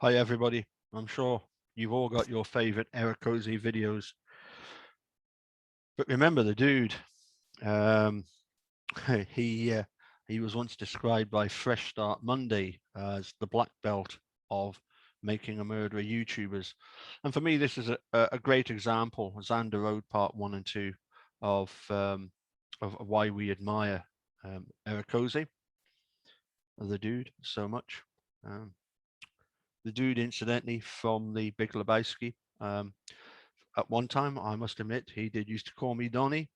Hi everybody. I'm sure you've all got your favorite Erekose videos, but remember the dude. Um, he uh, he was once described by Fresh Start Monday as the black belt of making a murderer YouTubers, and for me this is a great example. Zander Road Part 1 and 2 of why we admire Erekose, the dude, so much. Um, the dude, incidentally, from the Big Lebowski. At one time, I must admit, he did used to call me Donnie,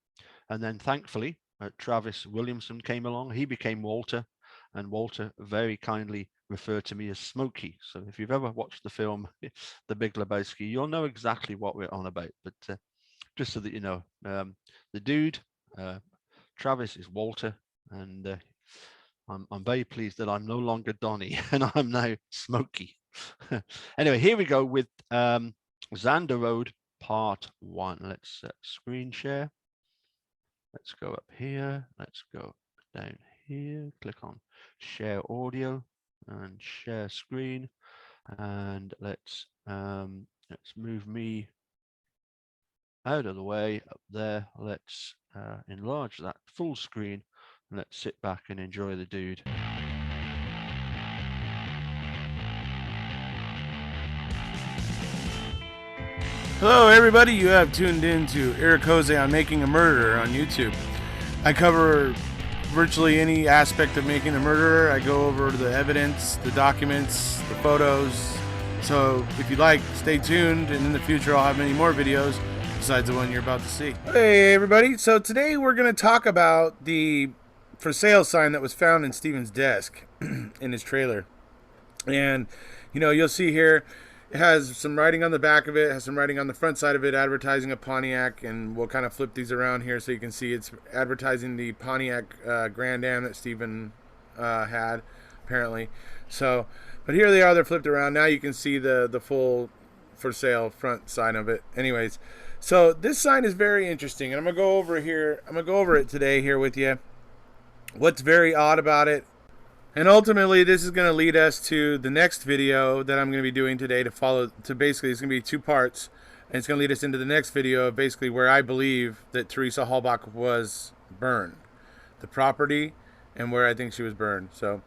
and then thankfully, Travis Williamson came along. He became Walter, and Walter very kindly referred to me as Smokey. So if you've ever watched the film The Big Lebowski, you'll know exactly what we're on about. But just so that you know, the dude, uh, Travis, is Walter, and I'm very pleased that I'm no longer Donnie and I'm now Smokey. Anyway, here we go with Zander Road Part 1. Let's screen share. Let's go up here. Let's go down here. Click on share audio and share screen. And let's move me out of the way up there. Let's enlarge that full screen. And let's sit back and enjoy the dude. Hello everybody, you have tuned in to Erekose on Making a Murderer on YouTube. I cover virtually any aspect of making a murderer. I go over the evidence, the documents, the photos. So if you like, stay tuned, and in the future I'll have many more videos besides the one you're about to see. Hey everybody, so today we're going to talk about the for sale sign that was found in Steven's desk in his trailer. And you know, you'll see here it has some writing on the back of it, has some writing on the front side of it advertising a Pontiac, and we'll kind of flip these around here so you can see it's advertising the Pontiac Grand Am that Steven had, apparently. So, but here they are, they're flipped around. Now you can see the full for sale front side of it. Anyways, so this sign is very interesting, and I'm going to go over here, I'm going to go over it today here with you. What's very odd about it. And ultimately, this is going to lead us to the next video that I'm going to be doing today to follow, to basically, it's going to be 2 parts. And it's going to lead us into the next video of basically where I believe that Teresa Halbach was burned. The property and where I think she was burned. So,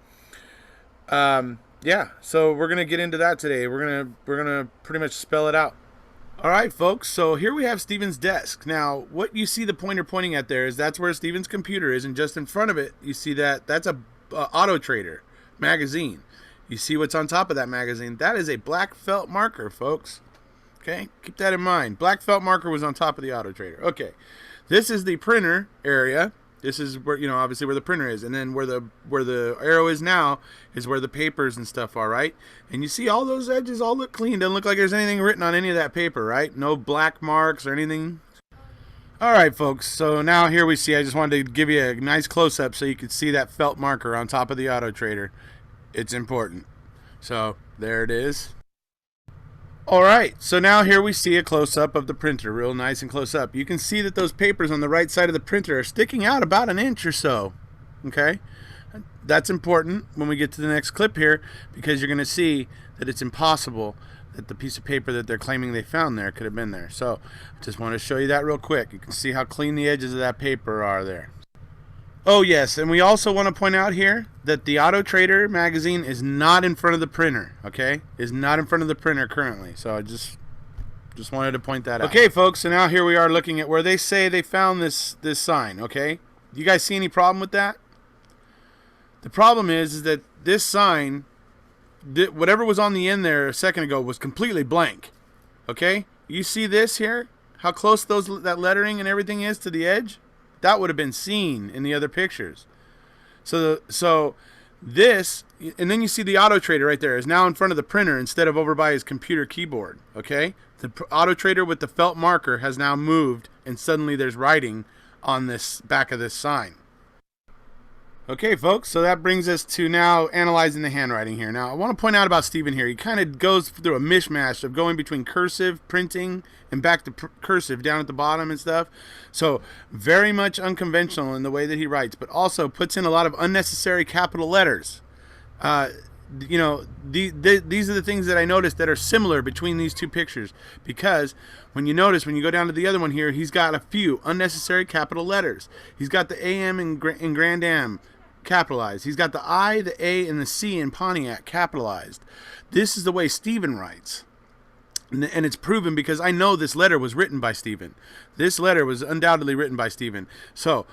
yeah. So we're going to get into that today. We're going to pretty much spell it out. All right, folks. So here we have Steven's desk. Now, what you see the pointer pointing at there is that's where Steven's computer is. And just in front of it, you see that's a Auto Trader magazine. You see what's on top of that magazine? That is a black felt marker, folks. Okay, keep that in mind. Black felt marker was on top of the Auto Trader. Okay, this is the printer area. This is where, you know, obviously where the printer is, and then where the arrow is now is where the papers and stuff are, right? And you see all those edges all look clean. Doesn't look like there's anything written on any of that paper, right? No black marks or anything. Alright folks, so now here we see, I just wanted to give you a nice close-up so you could see that felt marker on top of the Auto Trader. It's important. So, there it is. Alright, so now here we see a close-up of the printer, real nice and close up. You can see that those papers on the right side of the printer are sticking out about an inch or so. Okay? That's important when we get to the next clip here, because you're going to see that it's impossible that the piece of paper that they're claiming they found there could have been there. So I just want to show you that real quick. You can see how clean the edges of that paper are there. Oh yes, and we also want to point out here that the Auto Trader magazine is not in front of the printer, okay? Is not in front of the printer currently. So I just wanted to point that out. Okay folks, so now here we are looking at where they say they found this sign, okay? Do you guys see any problem with that? The problem is that this sign, whatever was on the end there a second ago, was completely blank. Okay, you see this here, how close that lettering and everything is to the edge? That would have been seen in the other pictures. So this, and then you see the Auto Trader right there is now in front of the printer instead of over by his computer keyboard. Okay, the Auto Trader with the felt marker has now moved, and suddenly there's writing on this back of this sign. Okay folks, so that brings us to now analyzing the handwriting here. Now I want to point out about Steven here, he kind of goes through a mishmash of going between cursive, printing, and back to cursive down at the bottom and stuff. So very much unconventional in the way that he writes, but also puts in a lot of unnecessary capital letters. you know, these are the things that I noticed that are similar between these two pictures. Because when you notice, when you go down to the other one here, he's got a few unnecessary capital letters. He's got the AM in Grand Am capitalized. He's got the I, the A, and the C in Pontiac capitalized. This is the way Stephen writes. And it's proven because I know this letter was written by Stephen. This letter was undoubtedly written by Stephen. So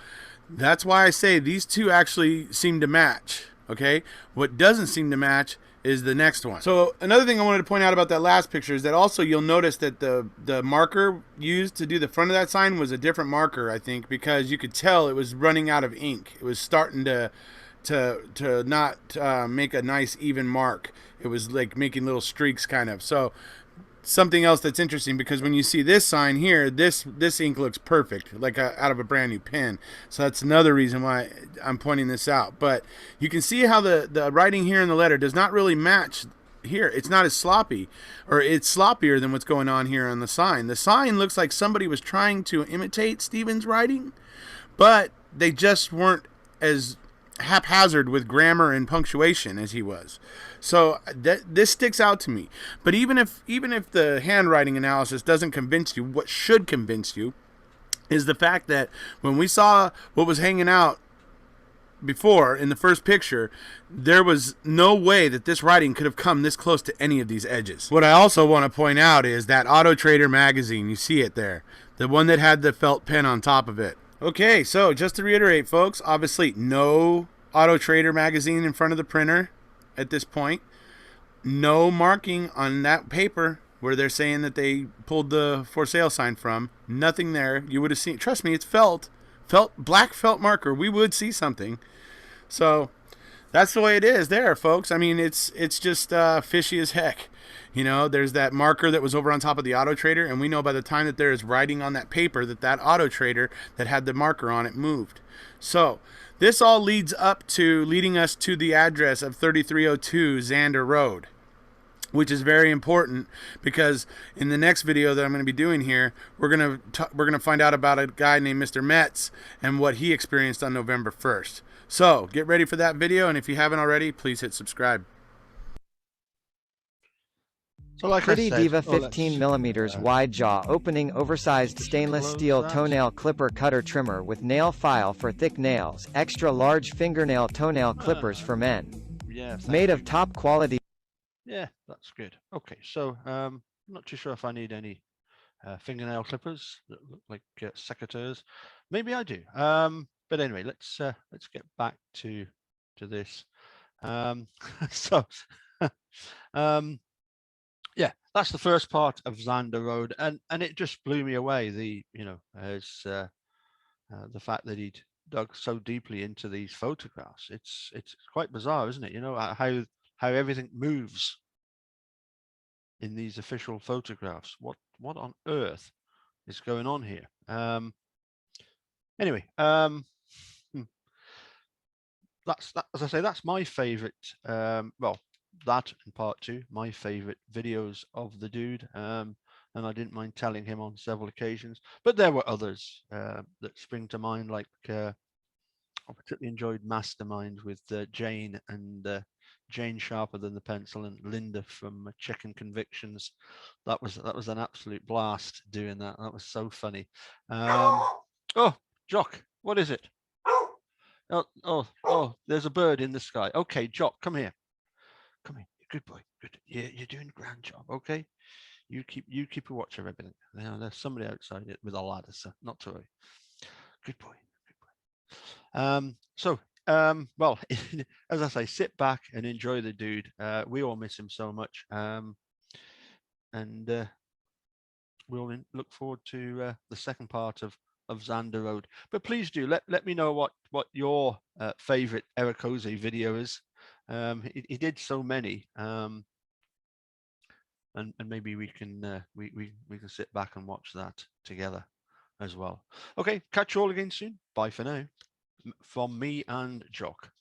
that's why I say these two actually seem to match. Okay, what doesn't seem to match is the next one. So another thing I wanted to point out about that last picture is that also you'll notice that the marker used to do the front of that sign was a different marker, I think, because you could tell it was running out of ink. It was starting to not make a nice even mark. It was like making little streaks kind of. So something else that's interesting, because when you see this sign here, this ink looks perfect, like out of a brand new pen. So that's another reason why I'm pointing this out. But you can see how the writing here in the letter does not really match here. It's not as sloppy, or it's sloppier than what's going on here on the sign. The sign looks like somebody was trying to imitate Stephen's writing, but they just weren't as haphazard with grammar and punctuation as he was. So this sticks out to me. But even if the handwriting analysis doesn't convince you, what should convince you is the fact that when we saw what was hanging out before in the first picture, there was no way that this writing could have come this close to any of these edges. What I also want to point out is that Auto Trader magazine, you see it there, the one that had the felt pen on top of it. Okay, so just to reiterate, folks, obviously no Auto Trader magazine in front of the printer at this point. No marking on that paper where they're saying that they pulled the for sale sign from. Nothing there. You would have seen, trust me, it's black felt marker. We would see something. So that's the way it is there, folks. I mean, it's just fishy as heck. You know, there's that marker that was over on top of the Auto Trader, and we know by the time that there is writing on that paper that Auto Trader that had the marker on it moved. So this all leading us to the address of 3302 Zander Road, which is very important because in the next video that I'm going to be doing here, we're going to find out about a guy named Mr. Metz and what he experienced on November 1st. So get ready for that video, and if you haven't already, please hit subscribe. So like Pretty I said, Diva 15 millimeters wide jaw opening oversized stainless steel toenail clipper cutter trimmer with nail file for thick nails, extra large fingernail toenail clippers for men. Yeah, Made of top quality. Yeah, that's good. Okay, so I'm not too sure if I need any fingernail clippers that look like secateurs. Maybe I do. But anyway, let's get back to this. So yeah, that's the first part of Zander Road, and it just blew me away. As the fact that he'd dug so deeply into these photographs. It's quite bizarre, isn't it? You know how everything moves in these official photographs. What on earth is going on here? Anyway, that's that. As I say, that's my favorite. Well, that and part two, my favorite videos of the dude. And I didn't mind telling him on several occasions, but there were others that spring to mind, like I particularly enjoyed Mastermind with Jane and Jane Sharper Than the Pencil and Linda from Chicken Convictions. That was an absolute blast doing that. That was so funny. Oh, Jock, what is it? Oh, there's a bird in the sky. Okay, Jock, come here. Come here. Good boy. Good. Yeah, you're doing a grand job. Okay. You keep a watch of everything. Now there's somebody outside it with a ladder, so not to worry. Good boy. So well, as I say, sit back and enjoy the dude. We all miss him so much. And we'll look forward to the second part of Zander Road. But please do let me know what your favorite Erekose video is. He did so many, and maybe we can sit back and watch that together as well. Okay, catch you all again soon. Bye for now, from me and Jock.